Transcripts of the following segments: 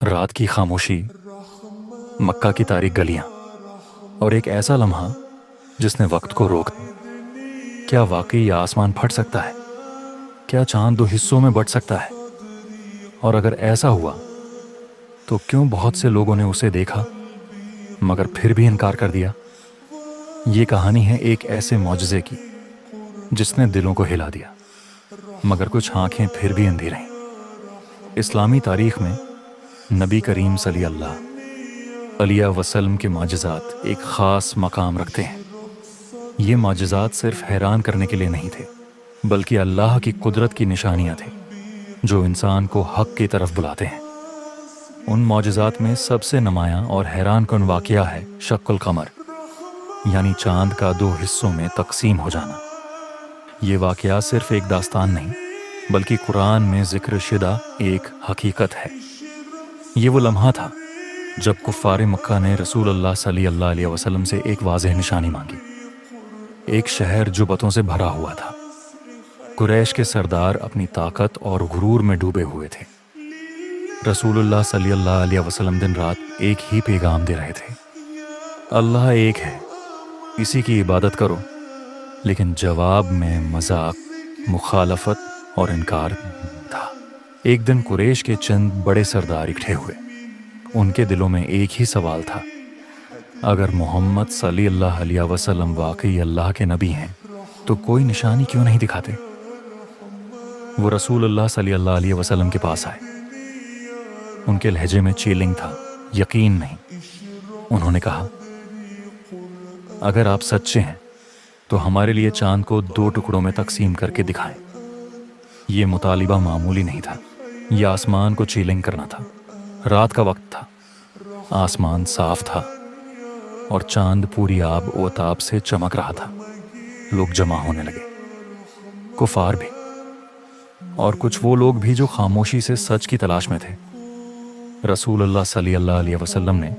رات کی خاموشی، مکہ کی تاریک گلیاں اور ایک ایسا لمحہ جس نے وقت کو روک دیا۔ کیا واقعی یہ آسمان پھٹ سکتا ہے؟ کیا چاند دو حصوں میں بٹ سکتا ہے؟ اور اگر ایسا ہوا تو کیوں بہت سے لوگوں نے اسے دیکھا مگر پھر بھی انکار کر دیا؟ یہ کہانی ہے ایک ایسے معجزے کی جس نے دلوں کو ہلا دیا، مگر کچھ آنکھیں پھر بھی اندھی رہیں۔ اسلامی تاریخ میں نبی کریم صلی اللہ علیہ وسلم کے معجزات ایک خاص مقام رکھتے ہیں۔ یہ معجزات صرف حیران کرنے کے لیے نہیں تھے، بلکہ اللہ کی قدرت کی نشانیاں تھیں جو انسان کو حق کی طرف بلاتے ہیں۔ ان معجزات میں سب سے نمایاں اور حیران کن واقعہ ہے شق القمر، یعنی چاند کا دو حصوں میں تقسیم ہو جانا۔ یہ واقعہ صرف ایک داستان نہیں، بلکہ قرآن میں ذکر شدہ ایک حقیقت ہے۔ یہ وہ لمحہ تھا جب کفار مکہ نے رسول اللہ صلی اللہ علیہ وسلم سے ایک واضح نشانی مانگی۔ ایک شہر جو بتوں سے بھرا ہوا تھا، قریش کے سردار اپنی طاقت اور غرور میں ڈوبے ہوئے تھے۔ رسول اللہ صلی اللہ علیہ وسلم دن رات ایک ہی پیغام دے رہے تھے: اللہ ایک ہے، اسی کی عبادت کرو۔ لیکن جواب میں مذاق، مخالفت اور انکار تھا۔ ایک دن قریش کے چند بڑے سردار اکٹھے ہوئے۔ ان کے دلوں میں ایک ہی سوال تھا: اگر محمد صلی اللہ علیہ وسلم واقعی اللہ کے نبی ہیں تو کوئی نشانی کیوں نہیں دکھاتے؟ وہ رسول اللہ صلی اللہ علیہ وسلم کے پاس آئے۔ ان کے لہجے میں چیلنگ تھا، یقین نہیں۔ انہوں نے کہا: اگر آپ سچے ہیں تو ہمارے لیے چاند کو دو ٹکڑوں میں تقسیم کر کے دکھائیں۔ یہ مطالبہ معمولی نہیں تھا، یہ آسمان کو چیلنج کرنا تھا۔ رات کا وقت تھا، آسمان صاف تھا اور چاند پوری آب و تاب سے چمک رہا تھا۔ لوگ جمع ہونے لگے، کفار بھی، اور کچھ وہ لوگ بھی جو خاموشی سے سچ کی تلاش میں تھے۔ رسول اللہ صلی اللہ علیہ وسلم نے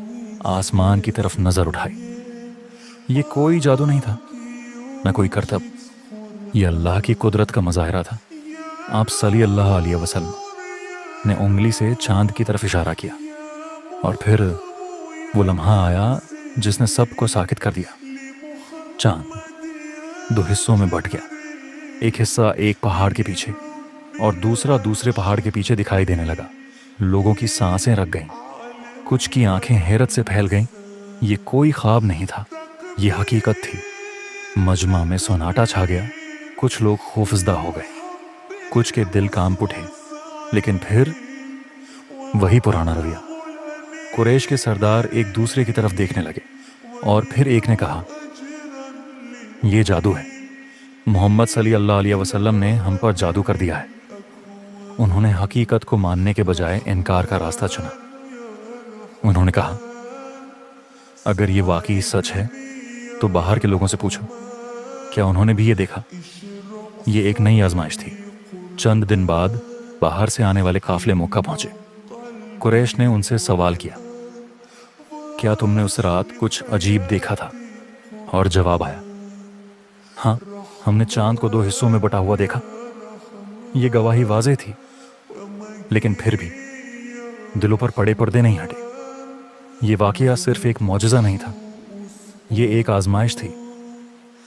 آسمان کی طرف نظر اٹھائی۔ یہ کوئی جادو نہیں تھا، نہ کوئی کرتب، یہ اللہ کی قدرت کا مظاہرہ تھا۔ آپ صلی اللہ علیہ وسلم نے انگلی سے چاند کی طرف اشارہ کیا، اور پھر وہ لمحہ آیا جس نے سب کو ساکت کر دیا۔ چاند دو حصوں میں بٹ گیا، ایک حصہ ایک پہاڑ کے پیچھے اور دوسرا دوسرے پہاڑ کے پیچھے دکھائی دینے لگا۔ لوگوں کی سانسیں رک گئیں، کچھ کی آنکھیں حیرت سے پھیل گئیں۔ یہ کوئی خواب نہیں تھا، یہ حقیقت تھی۔ مجمع میں سناٹا چھا گیا، کچھ لوگ خوفزدہ ہو گئے، کچھ کے دل کانپ اٹھے، لیکن پھر وہی پرانا رویہ۔ قریش کے سردار ایک دوسرے کی طرف دیکھنے لگے، اور پھر ایک نے کہا: یہ جادو ہے، محمد صلی اللہ علیہ وسلم نے ہم پر جادو کر دیا ہے۔ انہوں نے حقیقت کو ماننے کے بجائے انکار کا راستہ چنا۔ انہوں نے کہا: اگر یہ واقعی سچ ہے تو باہر کے لوگوں سے پوچھو، کیا انہوں نے بھی یہ دیکھا؟ یہ ایک نئی آزمائش تھی۔ چند دن بعد باہر سے آنے والے قافلے مکہ پہنچے۔ قریش نے ان سے سوال کیا: کیا تم نے اس رات کچھ عجیب دیکھا تھا؟ اور جواب آیا: ہاں، ہم نے چاند کو دو حصوں میں بٹا ہوا دیکھا۔ یہ گواہی واضح تھی، لیکن پھر بھی دلوں پر پڑے پردے نہیں ہٹے۔ یہ واقعہ صرف ایک معجزہ نہیں تھا، یہ ایک آزمائش تھی۔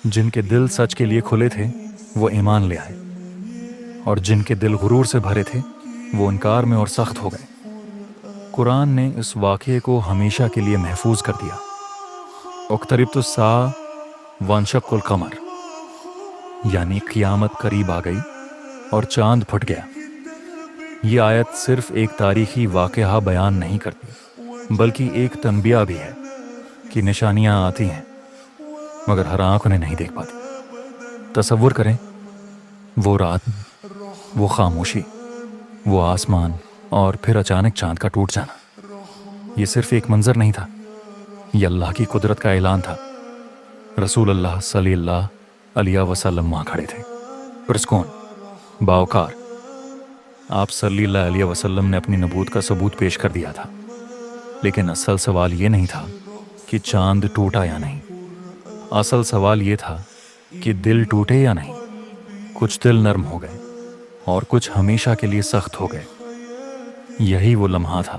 جن کے دل سچ کے لیے کھلے تھے وہ ایمان لے آئے، اور جن کے دل غرور سے بھرے تھے وہ انکار میں اور سخت ہو گئے۔ قرآن نے اس واقعے کو ہمیشہ کے لیے محفوظ کر دیا۔ اقتربت الساعة وانشق القمر، یعنی قیامت قریب آ گئی اور چاند پھٹ گیا۔ یہ آیت صرف ایک تاریخی واقعہ بیان نہیں کرتی، بلکہ ایک تنبیہ بھی ہے کہ نشانیاں آتی ہیں مگر ہر آنکھ انہیں نہیں دیکھ پاتی۔ تصور کریں، وہ رات، وہ خاموشی، وہ آسمان، اور پھر اچانک چاند کا ٹوٹ جانا۔ یہ صرف ایک منظر نہیں تھا، یہ اللہ کی قدرت کا اعلان تھا۔ رسول اللہ صلی اللہ علیہ وسلم وہاں کھڑے تھے، پرسکون، باوقار۔ آپ صلی اللہ علیہ وسلم نے اپنی نبوت کا ثبوت پیش کر دیا تھا، لیکن اصل سوال یہ نہیں تھا کہ چاند ٹوٹا یا نہیں، اصل سوال یہ تھا کہ دل ٹوٹے یا نہیں۔ کچھ دل نرم ہو گئے اور کچھ ہمیشہ کے لیے سخت ہو گئے۔ یہی وہ لمحہ تھا